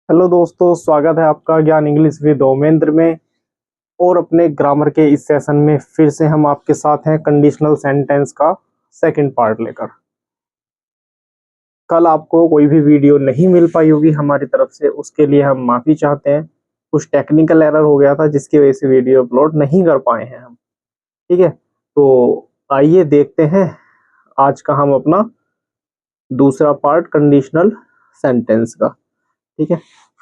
Hello दोस्तों, स्वागत है आपका ज्ञान इंग्लिश विद ओमेंद्र में। और अपने ग्रामर के इस सेशन में फिर से हम आपके साथ हैं कंडीशनल सेंटेंस का सेकंड पार्ट लेकर। कल आपको कोई भी वीडियो नहीं मिल पाई होगी हमारी तरफ से, उसके लिए हम माफी चाहते हैं। कुछ टेक्निकल एरर हो गया था जिसकी वजह से वीडियो अपलोड नहीं कर पाए हैं हम। ठीक है, तो आइए देखते हैं आज का हम अपना दूसरा पार्ट कंडीशनल सेंटेंस का। ठीक है,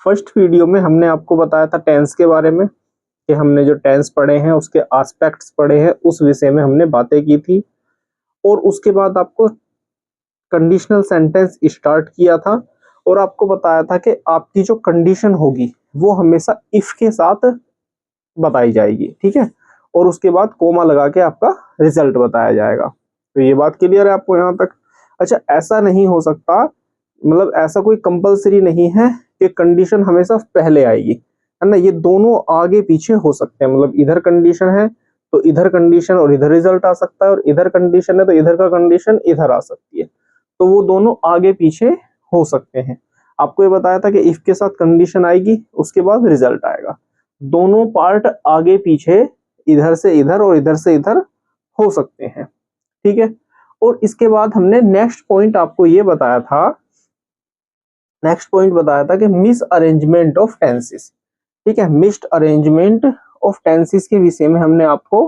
फर्स्ट वीडियो में हमने आपको बताया था टेंस के बारे में कि हमने जो टेंस पढ़े हैं उसके एस्पेक्ट्स पढ़े हैं, उस विषय में हमने बातें की थी। और उसके बाद आपको कंडीशनल सेंटेंस स्टार्ट किया था और आपको बताया था कि आपकी जो कंडीशन होगी वो हमेशा इफ के साथ बताई जाएगी। ठीक है, और उसके बाद कोमा लगा के आपका रिजल्ट बताया जाएगा। तो ये बात क्लियर है आपको यहाँ तक? अच्छा, ऐसा नहीं हो सकता, मतलब ऐसा कोई कंपलसरी नहीं है कि कंडीशन हमेशा पहले आएगी, है ना। ये दोनों आगे पीछे हो सकते हैं। मतलब इधर कंडीशन है तो इधर कंडीशन और इधर रिजल्ट आ सकता है, और इधर कंडीशन है तो इधर का कंडीशन इधर आ सकती है। तो वो दोनों आगे पीछे हो सकते हैं। आपको ये बताया था कि इफ के साथ कंडीशन आएगी, उसके बाद रिजल्ट आएगा। दोनों पार्ट आगे पीछे, इधर से इधर और इधर से इधर हो सकते हैं। ठीक है, और इसके बाद हमने नेक्स्ट पॉइंट आपको ये बताया था, कि मिस अरेंजमेंट ऑफ टेंसेस। ठीक है, मिस्ड अरेंजमेंट ऑफ टेंसेस के विषय में हमने आपको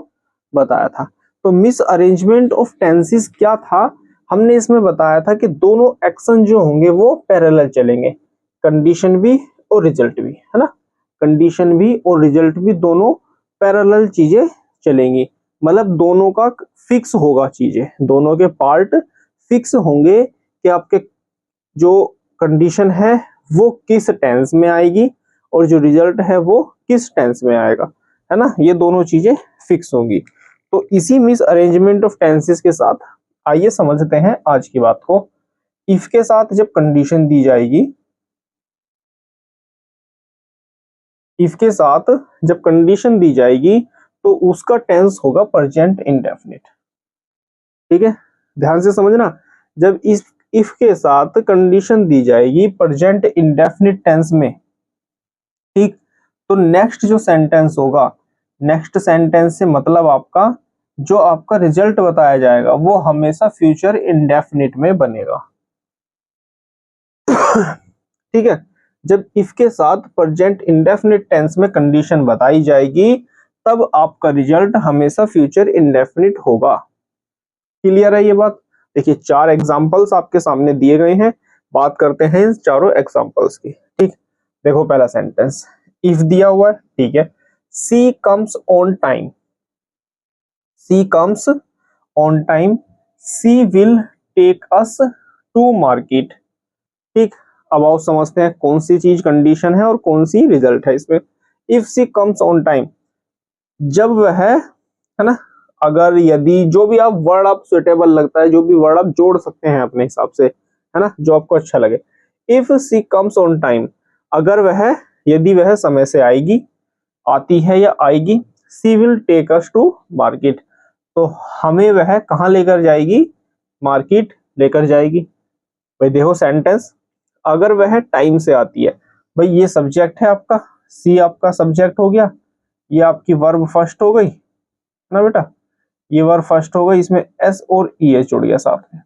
बताया था। तो मिस अरेंजमेंट ऑफ टेंसेस क्या था? हमने इसमें बताया था कि दोनों एक्शन जो होंगे वो पैरेलल चलेंगे, कंडीशन भी और रिजल्ट भी, है ना। कंडीशन भी और रिजल्ट भी दोनों पैरेलल चीजें चलेंगी, मतलब दोनों का फिक्स होगा, चीजें दोनों के पार्ट फिक्स होंगे कि आपके जो कंडीशन है वो किस टेंस में आएगी और जो रिजल्ट है वो किस टेंस में आएगा, है ना। ये दोनों चीजें फिक्स होंगी। तो इसी मिस अरेंजमेंट ऑफ टेंसेस के साथ आइए समझते हैं आज की बात को। इफ के साथ जब कंडीशन दी जाएगी, इफ के साथ जब कंडीशन दी जाएगी तो उसका टेंस होगा प्रेजेंट इंडेफिनिट। ठीक है, ध्यान से समझना। जब इफ के साथ कंडीशन दी जाएगी प्रेजेंट इंडेफिनिट टेंस में, ठीक, तो नेक्स्ट जो सेंटेंस होगा, नेक्स्ट सेंटेंस से मतलब आपका जो आपका रिजल्ट बताया जाएगा वो हमेशा फ्यूचर इंडेफिनिट में बनेगा। ठीक है, जब इफ के साथ प्रेजेंट इंडेफिनिट टेंस में कंडीशन बताई जाएगी तब आपका रिजल्ट हमेशा फ्यूचर इंडेफिनिट होगा। क्लियर है ये बात? देखिए, 4 एग्जांपल्स आपके सामने दिए गए हैं, बात करते हैं इन चारों एग्जांपल्स की। ठीक, देखो पहला सेंटेंस इफ दिया हुआ है, ठीक है। She comes on time, she comes on time, she will take us to market. ठीक, अब आओ समझते हैं कौन सी चीज कंडीशन है और कौन सी रिजल्ट है इसमें। If she comes on time, जब वह, है ना, अगर यदि, जो भी आप वर्ड आप सुटेबल लगता है, जो भी वर्ड आप जोड़ सकते हैं अपने हिसाब से, है ना, जो आपको अच्छा लगे। If she comes on time, अगर वह, यदि वह समय से आएगी, आती है या आएगी। She will take us to market, तो हमें वह कहाँ लेकर जाएगी? मार्केट लेकर जाएगी। भाई देखो सेंटेंस, अगर वह टाइम से आती है, भाई ये सब्जेक्ट है आपका, सी आपका सब्जेक्ट हो गया, ये आपकी वर्ब फर्स्ट हो गई ना बेटा, ये वर्ब फर्स्ट हो गई, इसमें एस और ई एच जुड़ गया साथ में।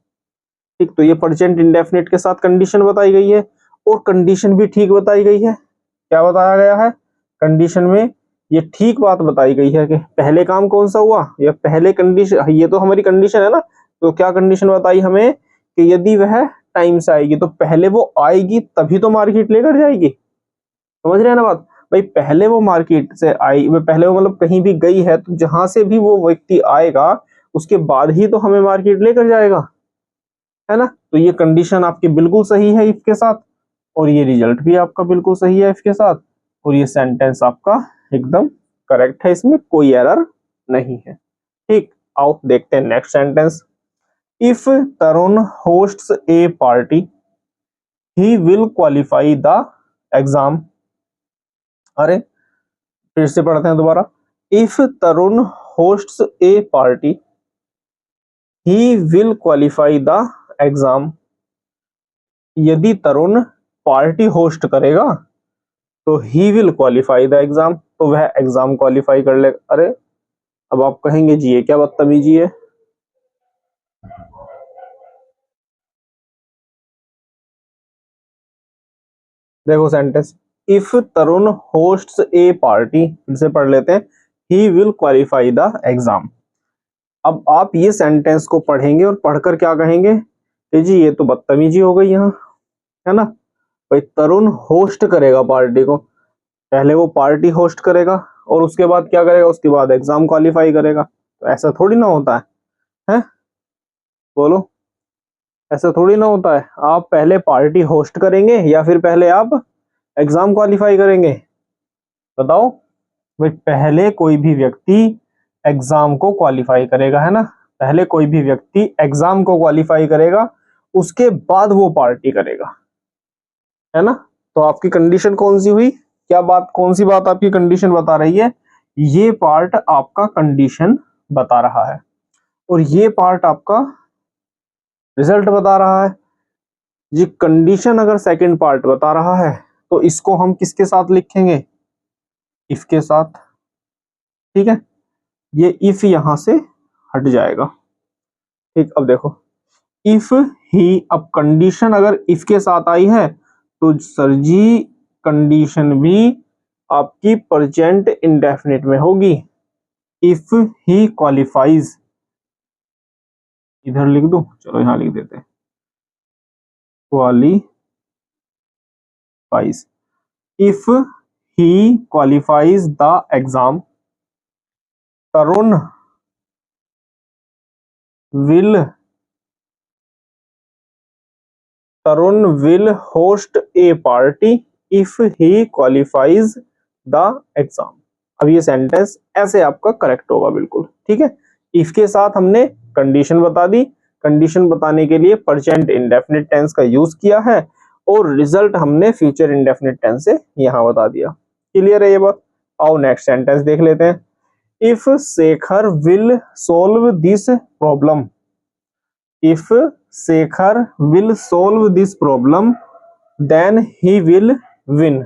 ठीक, तो ये प्रेजेंट इंडेफिनिट के साथ कंडीशन बताई गई है और कंडीशन भी ठीक बताई गई है। क्या बताया गया है कंडीशन में? ये ठीक बात बताई गई है कि पहले काम कौन सा हुआ, या पहले कंडीशन, ये तो हमारी कंडीशन है ना। तो क्या कंडीशन बताई हमें कि यदि वह टाइम से आएगी, तो पहले वो आएगी तभी तो मार्केट लेकर जाएगी। समझ रहे हैं ना बात? भाई पहले वो मार्केट से आई, पहले वो मतलब कहीं भी गई है, तो जहां से भी वो व्यक्ति आएगा उसके बाद ही तो हमें मार्केट लेकर जाएगा, है ना। तो ये कंडीशन आपकी बिल्कुल सही है इफ के साथ, और ये रिजल्ट भी आपका बिल्कुल सही है इफ के साथ, और ये सेंटेंस आपका एकदम करेक्ट है, इसमें कोई एरर नहीं है। ठीक, आओ देखते हैं next sentence. If Tarun hosts A party, he will qualify the exam. अरे फिर से पढ़ते हैं दोबारा। If Tarun hosts A party, he will qualify the exam. यदि तरुण पार्टी होस्ट करेगा तो he will qualify the exam, तो वह एग्जाम क्वालिफाई कर ले। अरे अब आप कहेंगे जी ये क्या बदतमीजी है। देखो sentence, if Tarun hosts A party, फिर से पढ़ लेते हैं, he will qualify the exam. अब आप ये सेंटेंस को पढ़ेंगे और पढ़कर क्या कहेंगे कि जी ये तो बदतमीजी हो गई यहाँ, है ना। भाई तरुण होस्ट करेगा पार्टी को, पहले वो पार्टी होस्ट करेगा और उसके बाद क्या करेगा, उसके बाद एग्जाम क्वालिफाई करेगा। तो ऐसा थोड़ी ना होता है? बोलो, ऐसा थोड़ी ना होता है। आप पहले पार्टी होस्ट करेंगे या फिर पहले आप एग्जाम क्वालिफाई करेंगे, बताओ। भाई पहले कोई भी व्यक्ति एग्जाम को क्वालिफाई करेगा, है ना। पहले कोई भी व्यक्ति एग्जाम को क्वालिफाई करेगा, उसके बाद वो पार्टी करेगा, है ना। तो आपकी कंडीशन कौन सी हुई, क्या बात, कौन सी बात आपकी कंडीशन बता रही है? ये पार्ट आपका कंडीशन बता रहा है और ये पार्ट आपका रिजल्ट बता रहा है। ये कंडीशन अगर सेकंड पार्ट बता रहा है तो इसको हम किसके साथ लिखेंगे, इफ के साथ, ठीक है। ये इफ यहां से हट जाएगा, ठीक। अब देखो, इफ ही, अब कंडीशन अगर इफ के साथ आई है तो सर जी कंडीशन भी आपकी प्रेजेंट इंडेफिनिट में होगी। इफ ही क्वालिफाइज, इधर लिख दूं, चलो यहां लिख देते हैं, qualifies. If he qualifies the exam, Tarun will host A party if he qualifies the exam. अब ये सेंटेंस ऐसे आपका करेक्ट होगा, बिल्कुल ठीक है। इफ के साथ हमने कंडीशन बता दी, कंडीशन बताने के लिए प्रेजेंट इंडेफिनिट टेंस का यूज किया है और रिजल्ट हमने फ्यूचर इंडेफिनिट टेंस से यहां बता दिया। क्लियर है ये बात? आओ नेक्स्ट सेंटेंस देख लेते हैं। If Shekhar will solve this problem, if Shekhar will solve this problem then he will win.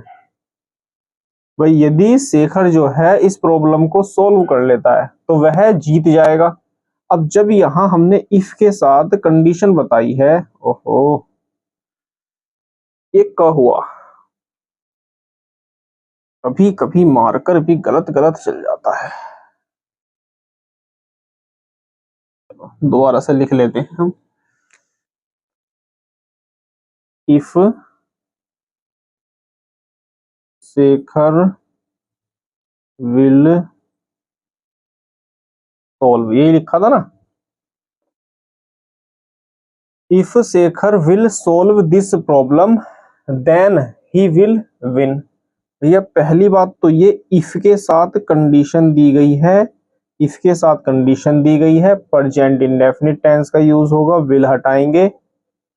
भाई यदि शेखर जो है इस प्रॉब्लम को सोल्व कर लेता है तो वह जीत जाएगा। अब जब यहां हमने इफ के साथ कंडीशन बताई है, ओहो ये क्या हुआ, कभी कभी मार्कर भी गलत गलत चल जाता है। दोबारा से लिख लेते हैं हम। इफ शेखर विल सोल्व, यही लिखा था ना। If Shekhar will solve this problem then he will win. भैया पहली बात तो ये इफ के साथ कंडीशन दी गई है, इफ के साथ कंडीशन दी गई है, प्रेजेंट इंडेफिनिट टेंस का यूज होगा, विल हटाएंगे,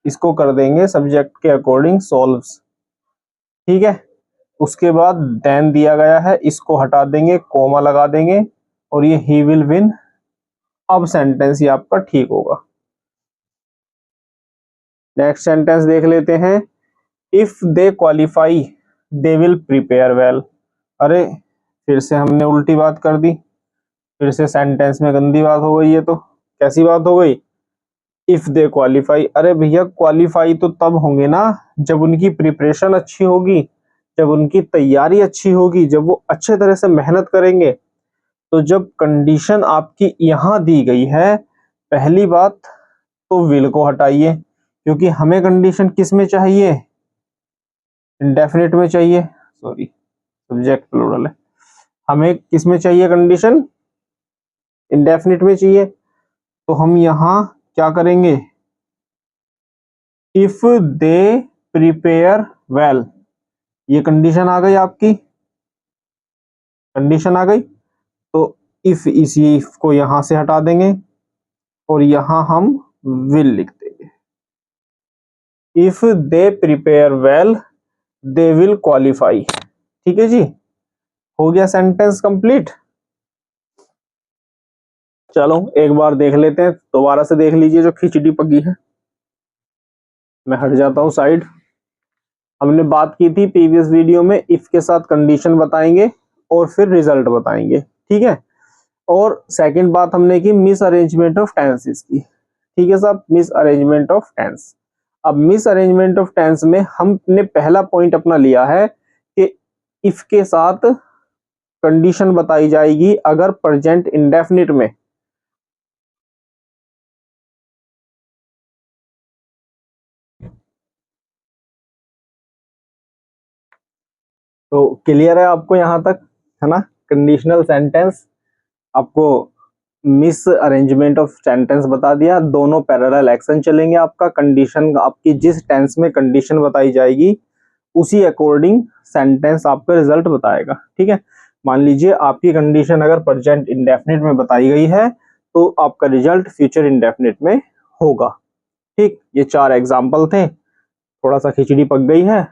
इसको कर देंगे सब्जेक्ट के अकॉर्डिंग सोल्व्स, ठीक है। उसके बाद देन दिया गया है, इसको हटा देंगे, कोमा लगा देंगे और ये ही विल विन। अब सेंटेंस ये आपका ठीक होगा। नेक्स्ट सेंटेंस देख लेते हैं। If they qualify they will prepare well. अरे फिर से हमने उल्टी बात कर दी, फिर से सेंटेंस में गंदी बात हो गई। ये तो कैसी बात हो गई? इफ दे क्वालिफाई, अरे भैया क्वालिफाई तो तब होंगे ना जब उनकी प्रिपरेशन अच्छी होगी, जब उनकी तैयारी अच्छी होगी, जब वो अच्छे तरह से मेहनत करेंगे। तो जब कंडीशन आपकी यहां दी गई है, पहली बात तो विल को हटाइए, क्योंकि हमें कंडीशन किस में चाहिए, इंडेफिनिट में चाहिए, सॉरी सब्जेक्ट प्लूरल है। हमें किस में चाहिए कंडीशन, इंडेफिनिट में चाहिए। तो हम यहां क्या करेंगे, इफ दे प्रिपेयर वेल, ये कंडीशन आ गई आपकी, कंडीशन आ गई। तो इफ, इसी इफ को यहां से हटा देंगे और यहां हम विल लिख देंगे। If they prepare well they will qualify. ठीक है जी, हो गया सेंटेंस कंप्लीट। चलो एक बार देख लेते हैं, दोबारा से देख लीजिए जो खिचड़ी पकी है। मैं हट जाता हूं साइड। हमने बात की थी प्रीवियस वीडियो में, इफ के साथ कंडीशन बताएंगे और फिर रिजल्ट बताएंगे, ठीक है। और सेकंड बात हमने की मिस अरेंजमेंट ऑफ टेंसेस की, ठीक है साहब, मिस अरेंजमेंट ऑफ टेंस। अब मिस अरेंजमेंट ऑफ टेंस में हमने पहला पॉइंट अपना लिया है कि इफ के साथ कंडीशन बताई जाएगी अगर प्रेजेंट इंडेफिनिट में तो क्लियर है आपको यहां तक, है ना। कंडीशनल सेंटेंस आपको मिस अरेंजमेंट ऑफ सेंटेंस बता दिया, दोनों पैरेलल एक्शन चलेंगे आपका, कंडीशन आपकी जिस टेंस में कंडीशन बताई जाएगी उसी अकॉर्डिंग सेंटेंस आपका रिजल्ट बताएगा, ठीक है। मान लीजिए आपकी कंडीशन अगर प्रेजेंट इंडेफिनिट में बताई गई है तो आपका रिजल्ट फ्यूचर इंडेफिनिट में होगा, ठीक। ये 4 एग्जाम्पल थे, थोड़ा सा खिचड़ी पक गई है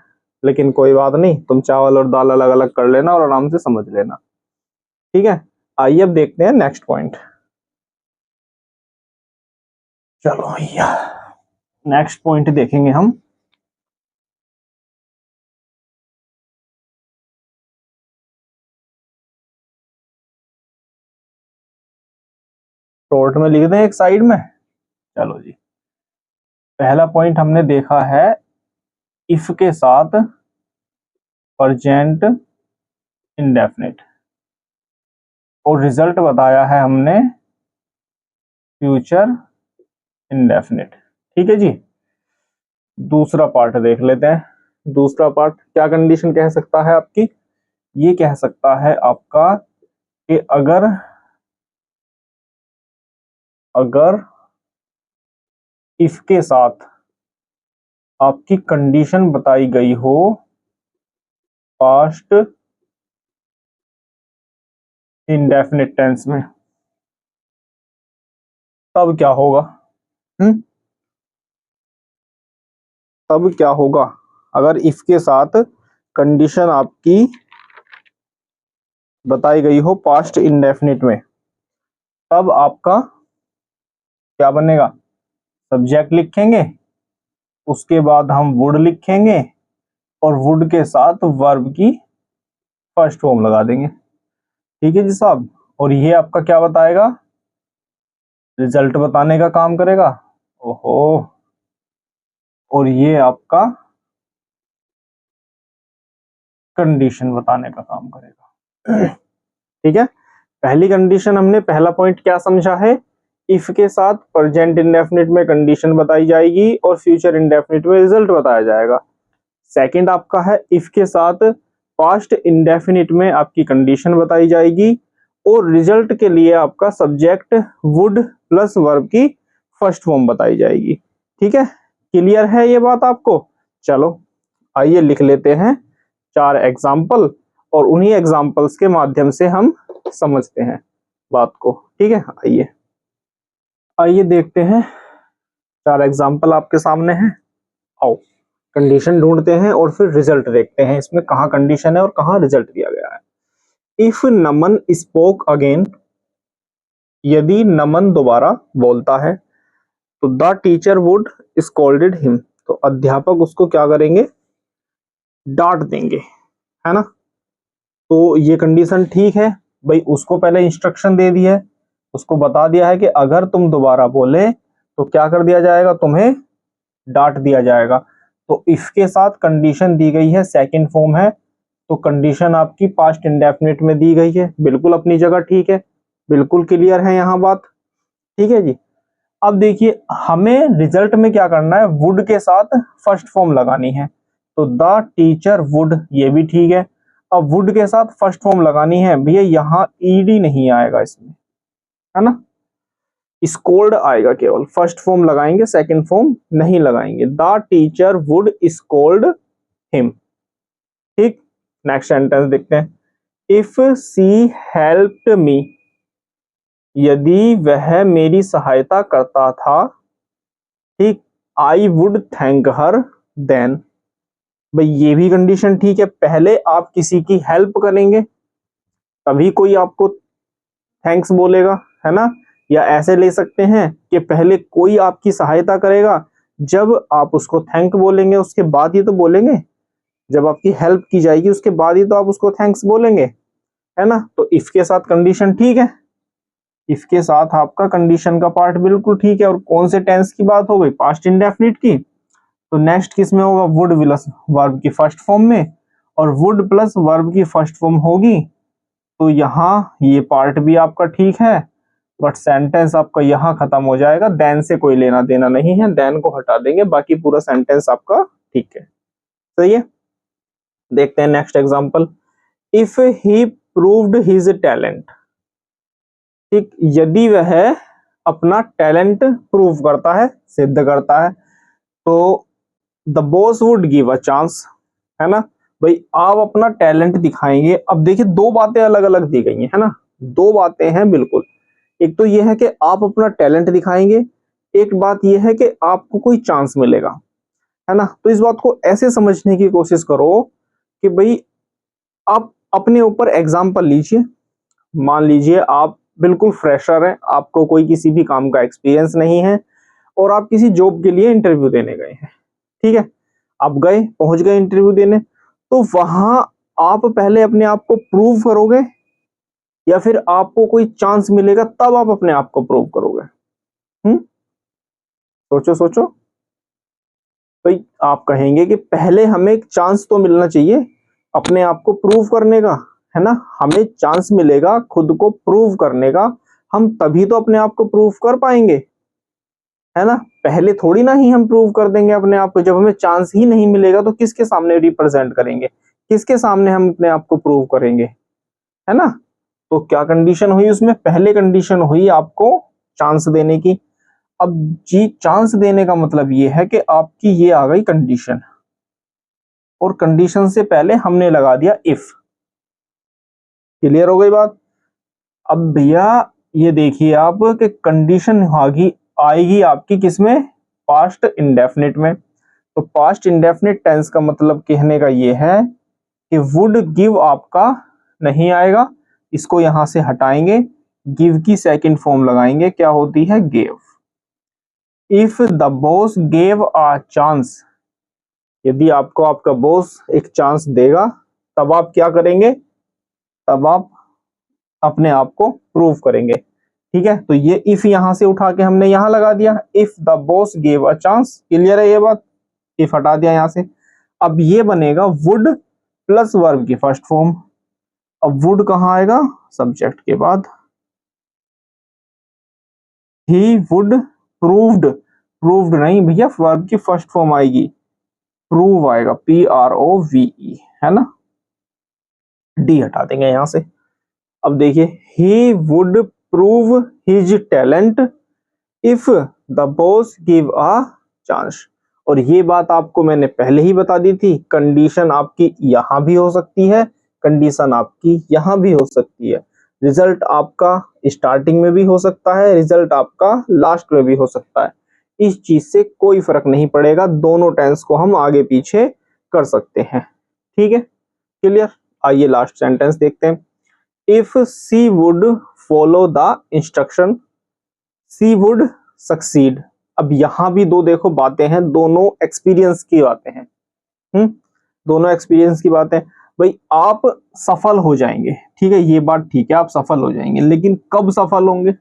लेकिन कोई बात नहीं, तुम चावल और दाल अलग अलग कर लेना और आराम से समझ लेना, ठीक है। आइए अब देखते हैं नेक्स्ट पॉइंट। चलो भैया नेक्स्ट पॉइंट देखेंगे हम। शॉर्ट में लिख दें एक साइड में। चलो जी, पहला पॉइंट हमने देखा है इफ के साथ प्रेजेंट इंडेफिनिट और रिजल्ट बताया है हमने फ्यूचर इंडेफिनिट, ठीक है जी। दूसरा पार्ट देख लेते हैं। दूसरा पार्ट क्या कंडीशन कह सकता है आपकी, ये कह सकता है आपका कि अगर इफ के साथ आपकी कंडीशन बताई गई हो पास्ट इंडेफिनिट टेंस में, तब क्या होगा। तब क्या होगा अगर इफ के साथ कंडीशन आपकी बताई गई हो पास्ट इंडेफिनिट में, तब आपका क्या बनेगा, सब्जेक्ट लिखेंगे, उसके बाद हम वुड लिखेंगे और वुड के साथ वर्ब की फर्स्ट फॉर्म लगा देंगे, ठीक है जी साहब। और ये आपका क्या बताएगा, रिजल्ट बताने का काम करेगा। ओहो, और ये आपका कंडीशन बताने का काम करेगा, ठीक है। पहली कंडीशन हमने, पहला पॉइंट क्या समझा है, इफ के साथ प्रेजेंट इंडेफिनिट में कंडीशन बताई जाएगी और फ्यूचर इंडेफिनिट में रिजल्ट बताया जाएगा। सेकंड आपका है इफ के साथ पास्ट इंडेफिनिट में आपकी कंडीशन बताई जाएगी और रिजल्ट के लिए आपका सब्जेक्ट वुड प्लस वर्ब की फर्स्ट फॉर्म बताई जाएगी, ठीक है। क्लियर है ये बात आपको। चलो आइए लिख लेते हैं 4 एग्जाम्पल और उन्हीं एग्जाम्पल्स के माध्यम से हम समझते हैं बात को, ठीक है। आइए देखते हैं, 4 एग्जाम्पल आपके सामने हैं। आओ कंडीशन ढूंढते हैं और फिर रिजल्ट देखते हैं इसमें कहाँ कंडीशन है और कहाँ रिजल्ट दिया गया है। इफ नमन स्पोक अगेन, यदि नमन दोबारा बोलता है तो the teacher would scolded him, तो अध्यापक उसको क्या करेंगे, डांट देंगे, है ना। तो ये कंडीशन ठीक है भाई, उसको पहले इंस्ट्रक्शन दे दी है, उसको बता दिया है कि अगर तुम दोबारा बोले तो क्या कर दिया जाएगा, तुम्हें डांट दिया जाएगा। तो इफ के साथ कंडीशन दी गई है, सेकंड फॉर्म है, तो कंडीशन आपकी पास्ट इंडेफिनिट में दी गई है, बिल्कुल अपनी जगह ठीक है, बिल्कुल क्लियर है यहाँ बात, ठीक है जी। अब देखिए हमें रिजल्ट में क्या करना है, वुड के साथ फर्स्ट फॉर्म लगानी है, तो द टीचर वुड, ये भी ठीक है। अब वुड के साथ फर्स्ट फॉर्म लगानी है भैया, यहाँ ईडी नहीं आएगा इसमें, है ना, स्कोल्ड आएगा, केवल फर्स्ट फॉर्म लगाएंगे, सेकंड फॉर्म नहीं लगाएंगे। The teacher would scold him, ठीक। नेक्स्ट सेंटेंस देखते हैं, इफ सी हेल्प्ड मी, यदि वह मेरी सहायता करता था, ठीक, I would thank her then, भाई ये भी कंडीशन ठीक है, पहले आप किसी की हेल्प करेंगे तभी कोई आपको थैंक्स बोलेगा, है ना। या ऐसे ले सकते हैं कि पहले कोई आपकी सहायता करेगा, जब आप उसको थैंक बोलेंगे उसके बाद ही तो बोलेंगे, जब आपकी हेल्प की जाएगी उसके बाद ही तो आप उसको थैंक्स बोलेंगे, है ना। तो इफ के साथ कंडीशन ठीक है, इफ के साथ आपका कंडीशन का पार्ट बिल्कुल ठीक है। और कौन से टेंस की बात हो गई, पास्ट इंडेफिनिट की। तो नेक्स्ट किस में होगा, वुड प्लस वर्ब की फर्स्ट फॉर्म में, और वुड प्लस वर्ब की फर्स्ट फॉर्म होगी। तो यहाँ ये पार्ट भी आपका ठीक है, बट सेंटेंस आपका यहाँ खत्म हो जाएगा। देन से कोई लेना देना नहीं है, देन को हटा देंगे, बाकी पूरा सेंटेंस आपका ठीक है। सही है। देखते हैं next example. If he proved his talent, ठीक, यदि वह अपना टैलेंट प्रूव करता है, सिद्ध करता है, तो the boss would give a chance, है ना। भाई आप अपना टैलेंट दिखाएंगे। अब देखिए दो बातें अलग अलग दी गई है ना, दो बातें हैं बिल्कुल। एक तो यह है कि आप अपना टैलेंट दिखाएंगे, एक बात यह है कि आपको कोई चांस मिलेगा, है ना। तो इस बात को ऐसे समझने की कोशिश करो कि भाई आप अपने ऊपर एग्जाम्पल लीजिए। मान लीजिए आप बिल्कुल फ्रेशर हैं, आपको कोई किसी भी काम का एक्सपीरियंस नहीं है, और आप किसी जॉब के लिए इंटरव्यू देने गए हैं, ठीक है। आप गए, पहुंच गए इंटरव्यू देने, तो वहां आप पहले अपने आप को प्रूव करोगे, या फिर आपको कोई चांस मिलेगा तब आप अपने आप को प्रूव करोगे? सोचो सोचो। भाई आप कहेंगे कि पहले हमें एक चांस तो मिलना चाहिए अपने आप को प्रूव करने का, है ना। हमें चांस मिलेगा खुद को प्रूव करने का, हम तभी तो अपने आप को प्रूव कर पाएंगे, है ना। पहले थोड़ी ना ही हम प्रूव कर देंगे अपने आप को। जब हमें चांस ही नहीं मिलेगा तो किसके सामने रिप्रेजेंट करेंगे, किसके सामने हम अपने आप को प्रूव करेंगे, है ना। तो क्या कंडीशन हुई उसमें, पहले कंडीशन हुई आपको चांस देने की। अब जी चांस देने का मतलब ये है कि आपकी ये आ गई कंडीशन, और कंडीशन से पहले हमने लगा दिया इफ। क्लियर हो गई बात। अब भैया ये देखिए आप कि कंडीशन आएगी आपकी किसमें, पास्ट इंडेफिनिट में। तो पास्ट इंडेफिनिट टेंस का मतलब कहने का ये है कि वुड गिव आपका नहीं आएगा, इसको यहां से हटाएंगे, गिव की सेकंड फॉर्म लगाएंगे, क्या होती है, gave. If the boss gave a chance, यदि आपको आपका बॉस एक चांस देगा तब आप क्या करेंगे, तब आप अपने आप को प्रूव करेंगे, ठीक है। तो ये इफ यहां से उठा के हमने यहां लगा दिया, if the boss gave a chance. Clear है ये बात, इफ हटा दिया यहां से। अब ये बनेगा वुड प्लस वर्ब की फर्स्ट फॉर्म। अब वुड कहां आएगा, सब्जेक्ट के बाद। ही वुड प्रूव्ड, प्रूव्ड नहीं भैया, वर्ब की फर्स्ट फॉर्म आएगी, प्रूव आएगा, PROVE, है ना। डी हटा देंगे यहां से। अब देखिए he would prove his talent if the boss give a chance. और ये बात आपको मैंने पहले ही बता दी थी, कंडीशन आपकी यहां भी हो सकती है, कंडीशन आपकी यहां भी हो सकती है, रिजल्ट आपका स्टार्टिंग में भी हो सकता है, रिजल्ट आपका लास्ट में भी हो सकता है। इस चीज से कोई फर्क नहीं पड़ेगा, दोनों टेंस को हम आगे पीछे कर सकते हैं, ठीक है। क्लियर। आइए लास्ट सेंटेंस देखते हैं। If she would follow the instruction she would succeed. अब यहां भी दो देखो बातें हैं, दोनों एक्सपीरियंस की बातें हैं, दोनों एक्सपीरियंस की बातें। भाई आप सफल हो जाएंगे, ठीक है, ये बात ठीक है, आप सफल हो जाएंगे, लेकिन कब सफल होंगे।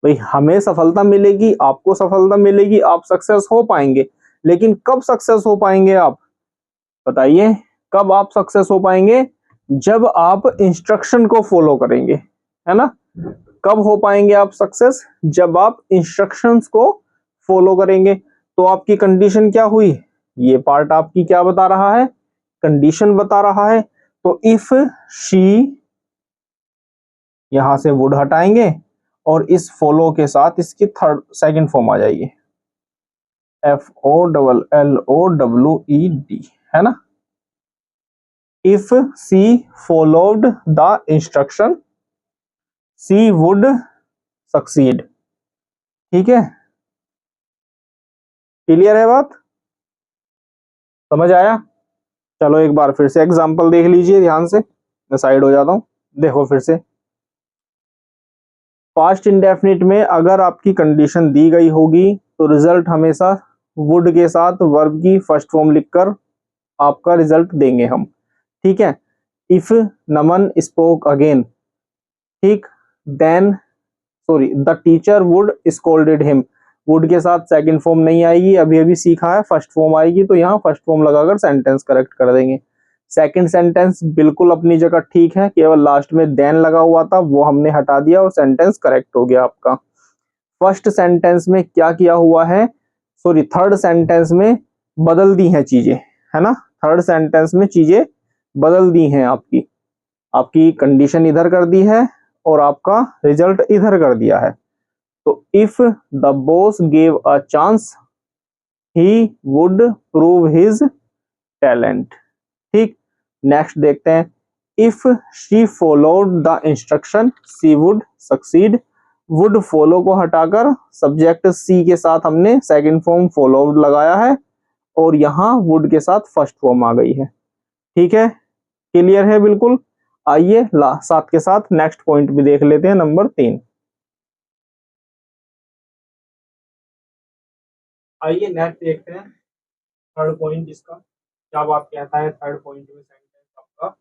भाई हमें सफलता मिलेगी, आपको सफलता मिलेगी, आप सक्सेस हो पाएंगे, लेकिन कब सक्सेस हो पाएंगे आप, बताइए। कब आप सक्सेस हो पाएंगे, जब आप इंस्ट्रक्शन को फॉलो करेंगे, है ना। कब हो पाएंगे आप सक्सेस, जब आप इंस्ट्रक्शंस को फॉलो करेंगे। तो आपकी कंडीशन क्या हुई, ये पार्ट आपकी क्या बता रहा है, कंडीशन बता रहा है। तो इफ शी, यहां से वुड हटाएंगे, और इस फॉलो के साथ इसकी थर्ड सेकंड फॉर्म आ जाएगी, FOLLOWED, है ना। If she followed the instruction she would succeed, ठीक है। क्लियर है बात, समझ आया। चलो एक बार फिर से एग्जांपल देख लीजिए ध्यान से, मैं साइड हो जाता हूं। देखो फिर से, पास्ट इंडेफिनिट में अगर आपकी कंडीशन दी गई होगी तो रिजल्ट हमेशा वुड के साथ वर्ब की फर्स्ट फॉर्म लिखकर आपका रिजल्ट देंगे हम, ठीक है। इफ नमन स्पोक अगेन, ठीक, then sorry the teacher would scolded him. Would के साथ सेकंड फॉर्म नहीं आएगी, अभी अभी सीखा है, फर्स्ट फॉर्म आएगी, तो यहाँ फर्स्ट फॉर्म लगाकर सेंटेंस करेक्ट कर देंगे। सेकंड सेंटेंस बिल्कुल अपनी जगह ठीक है, केवल लास्ट में देन लगा हुआ था, वो हमने हटा दिया और सेंटेंस करेक्ट हो गया आपका। फर्स्ट सेंटेंस में क्या किया हुआ है, सॉरी थर्ड सेंटेंस में बदल दी हैं चीजें, है ना। थर्ड सेंटेंस में चीजें बदल दी हैं आपकी, आपकी कंडीशन इधर कर दी है और आपका रिजल्ट इधर कर दिया है। तो if the boss gave a chance he would prove his talent, ठीक। नेक्स्ट देखते हैं, if she followed the instruction she would succeed. Would follow को हटाकर सब्जेक्ट सी के साथ हमने सेकंड फॉर्म फॉलोड लगाया है और यहाँ वुड के साथ फर्स्ट फॉर्म आ गई है, ठीक है। क्लियर है बिल्कुल। आइए साथ के साथ नेक्स्ट पॉइंट भी देख लेते हैं, नंबर 3। आइए नेक्स्ट देखते हैं थर्ड पॉइंट इसका क्या बात कहता है। थर्ड पॉइंट में सेंटेंस आपका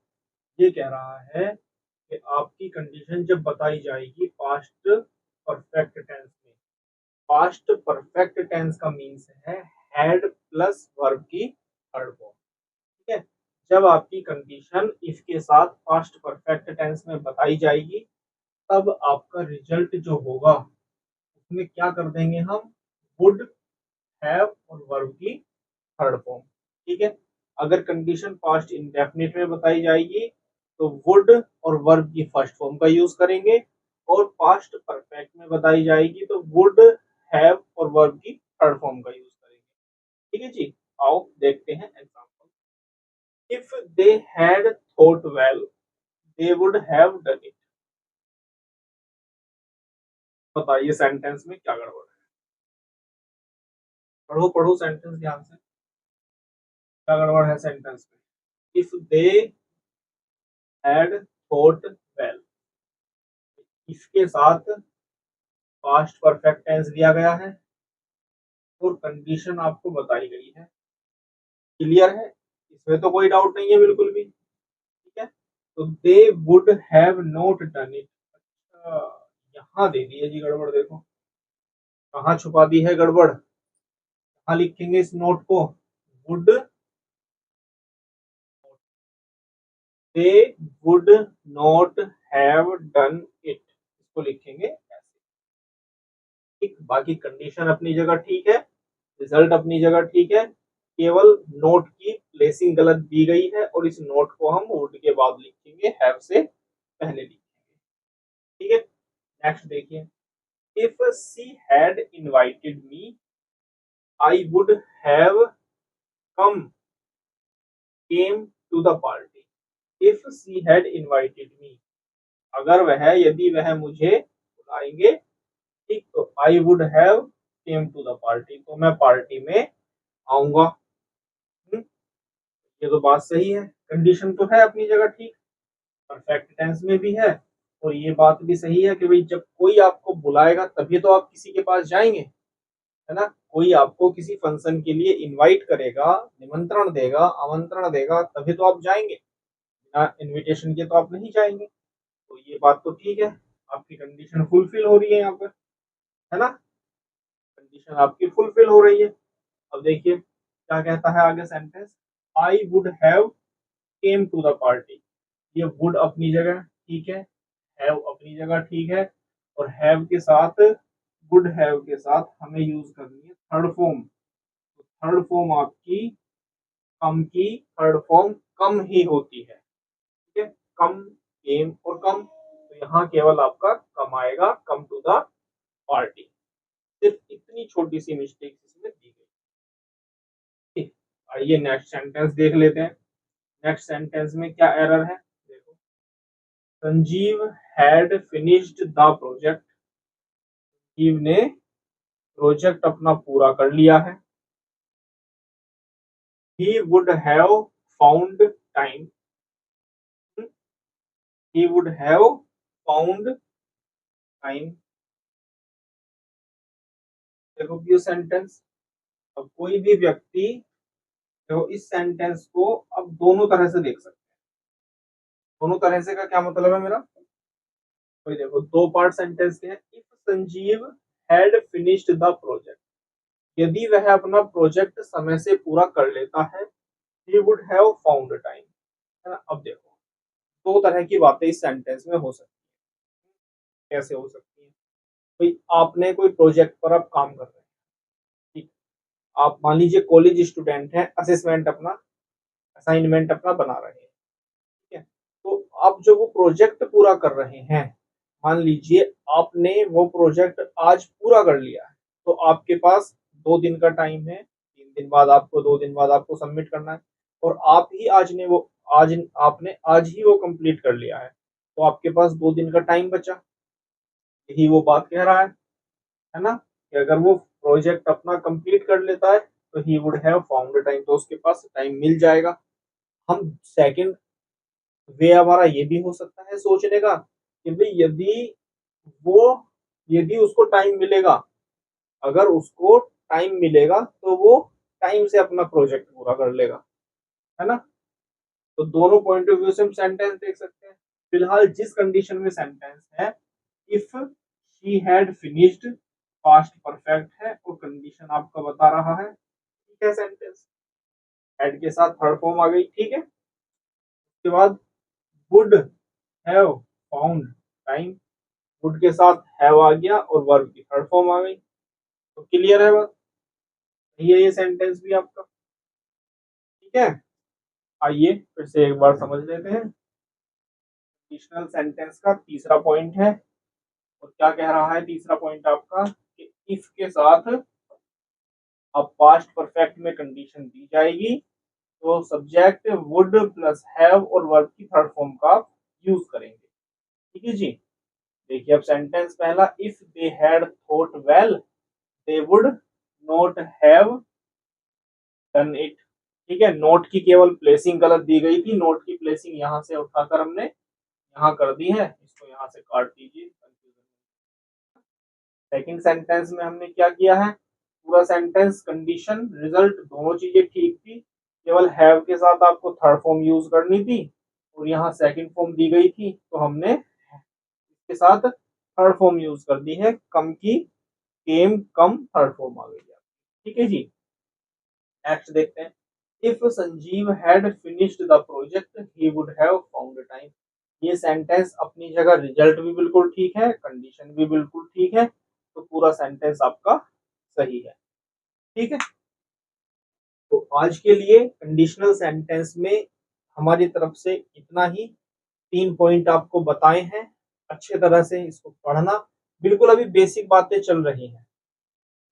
ये कह रहा है कि आपकी कंडीशन जब बताई जाएगी पास्ट परफेक्ट टेंस में। पास्ट परफेक्ट टेंस का मीन्स है हैड प्लस वर्ब की थर्ड फॉर्म, ठीक है। जब आपकी कंडीशन इफ के साथ पास्ट परफेक्ट टेंस में बताई जाएगी तब आपका रिजल्ट जो होगा उसमें क्या कर देंगे हम, वुड हैव और वर्ब की थर्ड फॉर्म, ठीक है। अगर कंडीशन पास्ट इंडेफिनिट में बताई जाएगी तो वुड और वर्ब की फर्स्ट फॉर्म का यूज करेंगे और पास्ट परफेक्ट में बताई जाएगी तो वुड हैव और वर्ब की थर्ड फॉर्म का यूज करेंगे, ठीक है जी। आओ देखते हैं example. If they had thought well they would have done it. बताइए सेंटेंस में क्या गड़बड़ है। पढ़ो पढ़ो सेंटेंस ध्यान से, क्या गड़बड़ है सेंटेंस में। If they had thought well, इसके साथ पास्ट परफेक्ट टेंस दिया गया है और कंडीशन आपको बताई गई है। क्लियर है, इसमें तो कोई डाउट नहीं है बिल्कुल भी, ठीक है। तो they would have not done it, अच्छा यहाँ दे दी है जी गड़बड़, देखो कहाँ छुपा दी है गड़बड़। कहाँ लिखेंगे इस नोट को, would, they would not have done it, इसको लिखेंगे ऐसे, ठीक। बाकी कंडीशन अपनी जगह ठीक है, रिजल्ट अपनी जगह ठीक है, केवल नोट की प्लेसिंग गलत दी गई है और इस नोट को हम वुड के बाद लिखेंगे, हैव से पहले लिखेंगे, ठीक है। नेक्स्ट देखिए, if she had invited me I would have come came to the party. If she had invited me, अगर वह, यदि वह मुझे बुलाएंगे, ठीक, तो I would have came to the party, तो मैं पार्टी में आऊंगा। ये तो बात सही है, कंडीशन तो है अपनी जगह ठीक, परफेक्ट टेंस में भी है और ये बात भी सही है कि भाई जब कोई आपको बुलाएगा तभी तो आप किसी के पास जाएंगे, है ना। कोई आपको किसी फंक्शन के लिए इनवाइट करेगा, निमंत्रण देगा, आमंत्रण देगा, तभी तो आप जाएंगे, बिना इनविटेशन के तो आप नहीं जाएंगे। तो ये बात तो ठीक है, आपकी कंडीशन फुलफिल हो रही है यहाँ पर, है ना, कंडीशन आपकी फुलफिल हो रही है। अब देखिए क्या कहता है आगे sentence, I would have came to the party. ये वुड अपनी जगह ठीक है, हैव अपनी जगह ठीक है और हैव के साथ, वुड हैव के साथ हमें यूज करनी है थर्ड फॉर्म। तो थर्ड फॉर्म आपकी कम की थर्ड फॉर्म कम ही होती है, ठीक है। कम, केम और कम, तो यहाँ केवल आपका कम आएगा, कम टू द पार्टी। सिर्फ इतनी छोटी सी मिस्टेक इसमें दी गई, ठीक। आइए नेक्स्ट सेंटेंस देख लेते हैं। नेक्स्ट सेंटेंस में क्या एरर है देखो, Sanjeev had finished the project. Sanjeev ने प्रोजेक्ट अपना पूरा कर लिया है। He would have found time, he would have found time. देखो ये सेंटेंस, अब कोई भी व्यक्ति देखो इस सेंटेंस को अब दोनों तरह से देख सकते हैं। दोनों तरह से का क्या मतलब है मेरा, तो देखो दो पार्ट सेंटेंस के हैं। If Sanjeev had finished the project, यदि वह अपना प्रोजेक्ट समय से पूरा कर लेता है, he would have found time, है ना। अब देखो दो तरह की बातें इस सेंटेंस में हो सकती है। कैसे हो सकती है, भाई आपने कोई प्रोजेक्ट पर आप काम कर रहे हैं, ठीक, आप मान लीजिए कॉलेज स्टूडेंट हैं, असेसमेंट अपना असाइनमेंट अपना बना रहे हैं, ठीक है। तो आप जो वो प्रोजेक्ट पूरा कर रहे हैं, मान लीजिए आपने वो प्रोजेक्ट आज पूरा कर लिया है, तो आपके पास 2 दिन का टाइम है, 3 दिन बाद आपको 2 दिन बाद आपको सबमिट करना है, और आप ही आज ने वो आज आपने आज ही वो कंप्लीट कर लिया है, तो आपके पास 2 दिन का टाइम बचा। यही वो बात कह रहा है ना, कि अगर वो प्रोजेक्ट अपना कंप्लीट कर लेता है तो he would have found time, तो उसके पास टाइम मिल जाएगा। हम सेकंड वे हमारा ये भी हो सकता है सोचने का कि भाई वो यदि उसको टाइम मिलेगा, अगर उसको टाइम मिलेगा तो वो टाइम से अपना प्रोजेक्ट पूरा कर लेगा, है ना। तो दोनों पॉइंट ऑफ व्यू से हम सेंटेंस देख सकते हैं। फिलहाल जिस कंडीशन में सेंटेंस है, if she had finished, past perfect है और कंडीशन आपका बता रहा है, ठीक है। सेंटेंस हैड के साथ थर्ड फॉर्म आ गई, ठीक है। उसके बाद would have found time, would के साथ हैव आ गया और वर्ब की थर्ड फॉर्म आ गई, तो क्लियर है बात, ये सेंटेंस भी आपका, ठीक है। आइए फिर से एक बार समझ लेते हैं। कंडीशनल सेंटेंस का तीसरा पॉइंट है, और क्या कह रहा है तीसरा पॉइंट आपका, कि इफ के साथ अब पास्ट परफेक्ट में कंडीशन दी जाएगी, तो सब्जेक्ट वुड प्लस हैव और वर्ब की थर्ड फॉर्म का यूज करेंगे, ठीक है जी। देखिए अब सेंटेंस पहला, if they had thought well they would not have done it, ठीक है। नोट की केवल प्लेसिंग गलत दी गई थी, नोट की प्लेसिंग यहां से उठाकर हमने यहाँ कर दी है, इसको यहाँ से काट दीजिए। सेकंड सेंटेंस में हमने क्या किया है, पूरा सेंटेंस कंडीशन रिजल्ट दोनों चीजें ठीक थी, केवल हैव के साथ आपको थर्ड फॉर्म यूज करनी थी, और यहाँ सेकंड फॉर्म दी गई थी तो हमने इसके साथ थर्ड फॉर्म यूज कर दी है, कम की केम कम थर्ड फॉर्म आ गई है, ठीक है जी। नेक्स्ट देखते हैं, if Sanjeev had finished the project he would have found time. ये सेंटेंस अपनी जगह रिजल्ट भी बिल्कुल ठीक है, कंडीशन भी बिल्कुल ठीक है, तो पूरा सेंटेंस आपका सही है, ठीक है। तो आज के लिए कंडीशनल सेंटेंस में हमारी तरफ से इतना ही, 3 पॉइंट आपको बताए हैं, अच्छे तरह से इसको पढ़ना, बिल्कुल अभी बेसिक बातें चल रही हैं।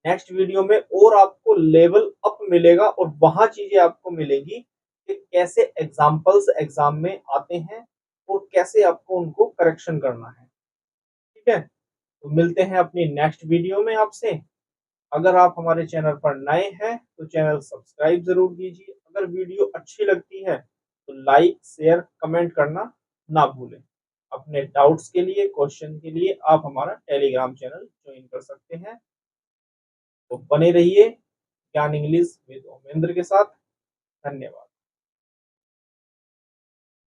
नेक्स्ट वीडियो में और आपको लेवल अप मिलेगा और वहां चीजें आपको मिलेगी कि कैसे एग्जाम्पल्स एग्जाम में आते हैं और कैसे आपको उनको करेक्शन करना है, ठीक है। तो मिलते हैं अपनी नेक्स्ट वीडियो में आपसे। अगर आप हमारे चैनल पर नए हैं तो चैनल सब्सक्राइब जरूर कीजिए, अगर वीडियो अच्छी लगती है तो लाइक शेयर कमेंट करना ना भूलें। अपने डाउट्स के लिए क्वेश्चन के लिए आप हमारा टेलीग्राम चैनल ज्वाइन कर सकते हैं। तो बने रहिए ज्ञान इंग्लिश विद ओमेंद्र के साथ। धन्यवाद।